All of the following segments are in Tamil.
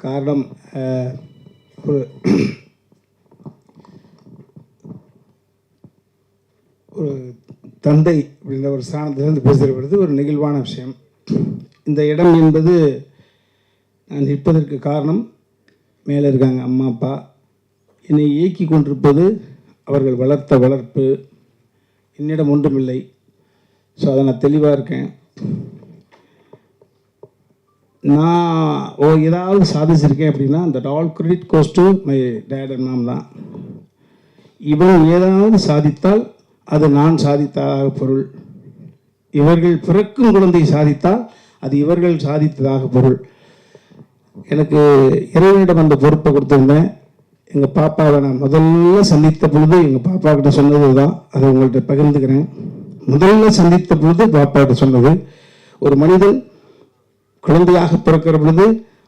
காரணம் ஒரு ஒரு தந்தை அப்படின்ற ஒரு ஸ்தானத்திலிருந்து பேசுகிற பொழுது ஒரு நெகிழ்வான விஷயம். இந்த இடம் என்பது நான் நிற்பதற்கு காரணம் மேலே இருக்காங்க அம்மா அப்பா. என்னை இயக்கி கொண்டிருப்பது அவர்கள் வளர்த்த வளர்ப்பு. என்னிடம் ஒன்றுமில்லை. ஸோ அதை நான் தெளிவாக இருக்கேன். நான் ஏதாவது சாதிச்சிருக்கேன் அப்படின்னா அந்த all credit goes to my dad and mom தான். இவன் ஏதாவது சாதித்தால் அது நான் சாதித்ததாக பொருள். இவர்கள் பிறக்கும் குழந்தை சாதித்தால் அது இவர்கள் சாதித்ததாக பொருள். எனக்கு இறைவனிடம் அந்த பொறுப்பை கொடுத்துருந்தேன். எங்கள் பாப்பாவை நான் முதல்ல சந்தித்த பொழுது எங்கள் பாப்பா கிட்ட சொன்னது தான், அதை உங்கள்கிட்ட பகிர்ந்துக்கிறேன். முதல்ல சந்தித்த பொழுது பாப்பா கிட்ட சொன்னது, ஒரு மனிதன் குழந்தையாக பிறக்கிற பொழுது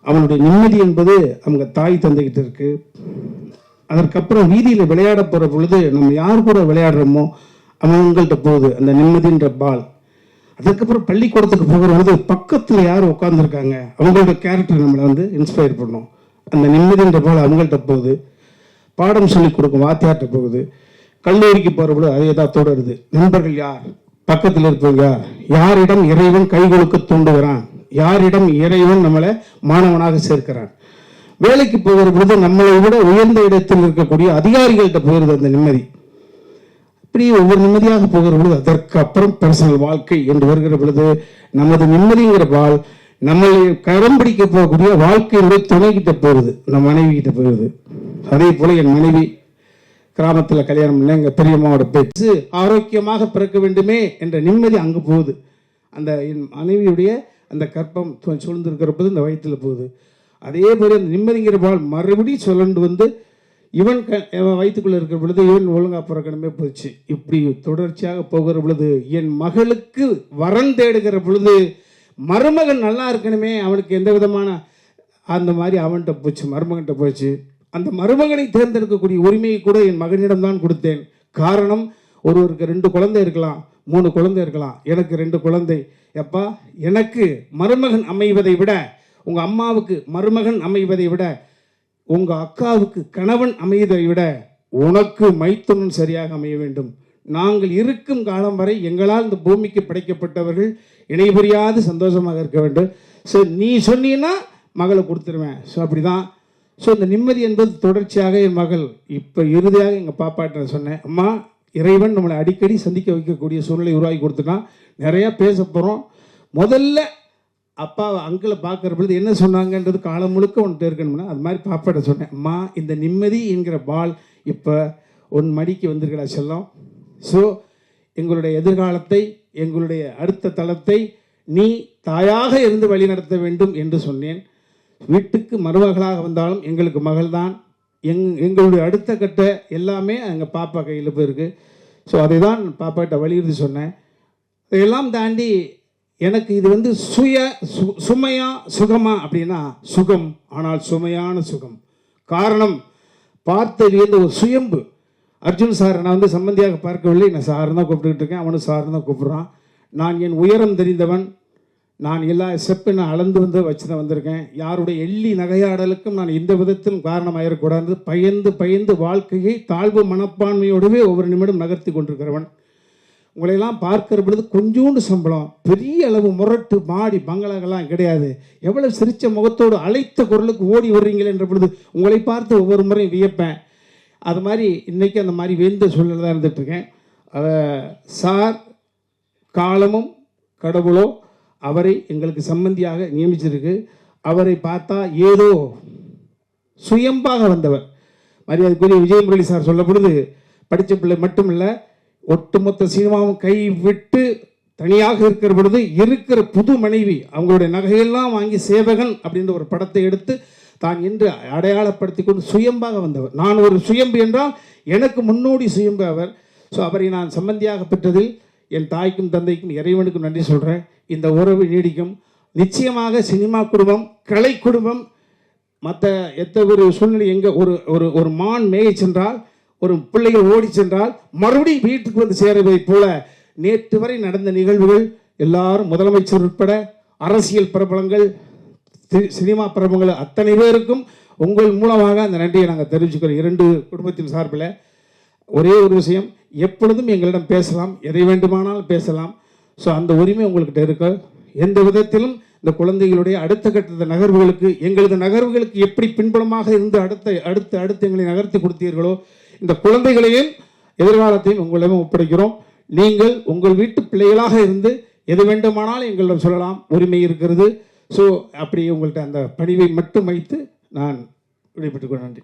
அவனுடைய நிம்மதி என்பது அவங்க தாய் தந்தைகிட்ட இருக்கு. அதற்கப்புறம் வீதியில் விளையாட போகிற பொழுது நம்ம யார் கூட விளையாடுறோமோ அவங்கள்ட்ட போகுது அந்த நிம்மதின்ற பால். அதுக்கப்புறம் பள்ளிக்கூடத்துக்கு போகிற பொழுது பக்கத்தில் யார் உட்காந்துருக்காங்க அவங்களோட கேரக்டர் நம்மளை இன்ஸ்பயர் பண்ணும். அந்த நிம்மதின்ற பால் அவங்கள்ட்ட போகுது. பாடம் சொல்லி கொடுக்கும் வாத்தியார்கிட்ட போகுது. கல்லூரிக்கு போகிற பொழுது அதே தான் தொடருது. நண்பர்கள் யார், பக்கத்தில் இருப்பவங்க யார், யாரிடம் இறைவன் கை கொடுக்க தூண்டுகிறான், யாரிடம் இறைவன் நம்மளை மாணவனாக சேர்க்கிறான். வேலைக்கு போகிற பொழுது நம்மளை விட உயர்ந்த இடத்தில் இருக்கக்கூடிய அதிகாரிகள்கிட்ட போகிறது அந்த நிம்மதி. இப்படி ஒவ்வொரு நிம்மதியாக போகிற பொழுது அதற்கு அப்புறம் பர்சனல் வாழ்க்கை என்று வருகிற பொழுது நமது நிம்மதிங்கிற பால் நம்மளை கரம் பிடிக்க போகக்கூடிய வாழ்க்கையினுடைய துணைகிட்ட போகுது, நம்ம மனைவி கிட்ட போகுது. அதே போல என் மனைவி கிராமத்தில் கல்யாணம் பண்ண எங்கள் பெரியம்மாவோட பேச்சு ஆரோக்கியமாக பிறக்க வேண்டுமே என்ற நிம்மதி அங்கே போகுது. அந்த என் மனைவியுடைய அந்த கற்பம் சூழ்ந்திருக்கிற போது இந்த வயிற்றில் போகுது. அதே போல அந்த நிம்மதிங்கிற பால் மறுபடியும் சொல்லண்டு இவன் வயிற்றுக்குள்ளே இருக்கிற பொழுது இவன் ஒழுங்காக பிறக்கணுமே போச்சு. இப்படி தொடர்ச்சியாக போகிற பொழுது என் மகளுக்கு வரன் தேடுகிற பொழுது மருமகன் நல்லா இருக்கணுமே, அவனுக்கு எந்த விதமான அந்த மாதிரி அவன்கிட்ட போச்சு, மருமகன்கிட்ட போச்சு. அந்த மருமகனை தேர்ந்தெடுக்கக்கூடிய உரிமையை கூட என் மகனிடம் தான் கொடுத்தேன். காரணம், ஒருவருக்கு 2 குழந்தை இருக்கலாம், 3 குழந்தை இருக்கலாம், எனக்கு 2 குழந்தை. எப்பா, எனக்கு மருமகன் அமைவதை விட, உங்கள் அம்மாவுக்கு மருமகன் அமைவதை விட, உங்கள் அக்காவுக்கு கணவன் அமைவதை விட உனக்கு மைத்துனன் சரியாக அமைய வேண்டும். நாங்கள் இருக்கும் காலம் வரை எங்களால் இந்த பூமிக்கு படைக்கப்பட்டவர்கள் இணைபுரியாது சந்தோஷமாக இருக்க வேண்டும். ஸோ நீ சொன்னீன்னா மகளை கொடுத்துருவேன். ஸோ அப்படி தான். ஸோ இந்த நிம்மதி என்பது தொடர்ச்சியாக என் மகள் இப்போ இறுதியாக எங்கள் பாப்பாட்ட சொன்னேன், அம்மா இறைவன் நம்மளை அடிக்கடி சந்திக்க வைக்கக்கூடிய சூழ்நிலை உருவாக்கி கொடுத்துட்டான். நிறையா பேச போகிறோம். முதல்ல அப்பா அங்கிளை பார்க்குற பொழுது என்ன சொன்னாங்கன்றது காலம் முழுக்க ஒன்று இருக்கணும்னா அது மாதிரி பாப்பாட்ட சொன்னேன், அம்மா இந்த நிம்மதி என்கிற பால் இப்போ உன் மடிக்கு வந்திருக்கடா செல்லம். ஸோ எங்களுடைய எதிர்காலத்தை, எங்களுடைய அடுத்த தளத்தை நீ தாயாக இருந்து வழிநடத்த வேண்டும் என்று சொன்னேன். வீட்டுக்கு மருமகளாக வந்தாலும் எங்களுக்கு மகள் தான். எங்களுடைய அடுத்த கட்ட எல்லாமே எங்கள் பாப்பா கையில் போயிருக்கு. ஸோ அதை தான் பாப்பாட்ட வலியுறுத்தி சொன்னேன். இதையெல்லாம் தாண்டி எனக்கு இது சுமையா சுகமா அப்படின்னா சுகம், ஆனால் சுமையான சுகம். காரணம், பார்த்து ஒரு சுயம்பு. அர்ஜுன் சார் நான் சம்பந்தியாக பார்க்கவில்லை, நான் சார் தான் கூப்பிட்டுக்கிட்டு இருக்கேன், அவனு சார் தான் கூப்பிட்றான். நான் என் உயரம் தெரிந்தவன். நான் எல்லா ஸ்டெப்பை நான் அளந்து வச்சு தான் வந்திருக்கேன். யாருடைய எள்ளி நகையாடலுக்கும் நான் எந்த விதத்திலும் காரணமாயிடக்கூடாது. பயந்து வாழ்க்கையை தாழ்வு மனப்பான்மையோடவே ஒவ்வொரு நிமிடம் நகர்த்தி கொண்டிருக்கிறவன். உங்களையெல்லாம் பார்க்கிற பொழுது கொஞ்சோண்டு சம்பளம், பெரிய அளவு முரட்டு மாடி பங்களாக்கெல்லாம் கிடையாது. எவ்வளவு சிரிச்ச முகத்தோடு அழைத்த குரலுக்கு ஓடி வர்றீங்களே என்ற பொழுது உங்களை பார்த்து ஒவ்வொரு முறையும் வியப்பேன். அது மாதிரி இன்றைக்கி அந்த மாதிரி வேந்த சூழ்நிலை தான் இருந்துகிட்ருக்கேன். அதை சார் காலமும் கடவுளோ அவரை எங்களுக்கு சம்பந்தியாக நியமிச்சிருக்கு. அவரை பார்த்தா ஏதோ சுயம்பாக வந்தவர். மரியாதைக்குரிய விஜயமுரளி சார் சொல்ல பொழுது படித்த பிள்ளை மட்டும் இல்லை, ஒட்டுமொத்த சினிமாவும் கை விட்டு தனியாக இருக்கிற பொழுது இருக்கிற புது மனைவி அவங்களுடைய நகையெல்லாம் வாங்கி சேவகன் அப்படின்ற ஒரு படத்தை எடுத்து தான் என்று அடையாளப்படுத்தி கொண்டு சுயம்பாக வந்தவர். நான் ஒரு சுயம்பு என்றால் எனக்கு முன்னோடி சுயம்பு அவர். ஸோ அவரை நான் சம்பந்தியாக பெற்றதில் என் தாய்க்கும் தந்தைக்கும் இறைவனுக்கும் நன்றி சொல்கிறேன். இந்த உறவு நீடிக்கும். நிச்சயமாக சினிமா குடும்பம், கலை குடும்பம், மற்ற எந்த ஒரு சூழ்நிலை எங்கே ஒரு மான் மேய சென்றால், ஒரு பிள்ளைகள் ஓடி சென்றால் மறுபடியும் வீட்டுக்கு வந்து சேருவதை போல நேற்று வரை நடந்த நிகழ்வுகள் எல்லாரும் முதலமைச்சர் உட்பட அரசியல் பிரபலங்கள், சினிமா பிரபலங்கள் அத்தனை பேருக்கும் உங்கள் மூலமாக அந்த நன்றியை நாங்கள் தெரிவிச்சுக்கிறோம். 2 குடும்பத்தின் சார்பில் ஒரே ஒரு விஷயம், எப்பொழுதும் எங்களிடம் பேசலாம், எதை வேண்டுமானாலும் பேசலாம். ஸோ அந்த உரிமை உங்கள்கிட்ட இருக்கு. எந்த விதத்திலும் இந்த குழந்தைகளுடைய அடுத்த கட்ட நகர்வுகளுக்கு, எங்களது நகர்வுகளுக்கு எப்படி பின்புலமாக இருந்து அடுத்து எங்களை நகர்த்தி கொடுத்தீர்களோ, இந்த குழந்தைகளையும் எதிர்காலத்தையும் உங்களிடம் ஒப்படைக்கிறோம். நீங்கள் உங்கள் வீட்டு பிள்ளைகளாக இருந்து எது வேண்டுமானாலும் எங்களிடம் சொல்லலாம், உரிமை இருக்கிறது. ஸோ அப்படி உங்கள்கிட்ட அந்த பணிவை மட்டும் வைத்து நான் விடைபெற்றுக் கொள்ள நன்றி.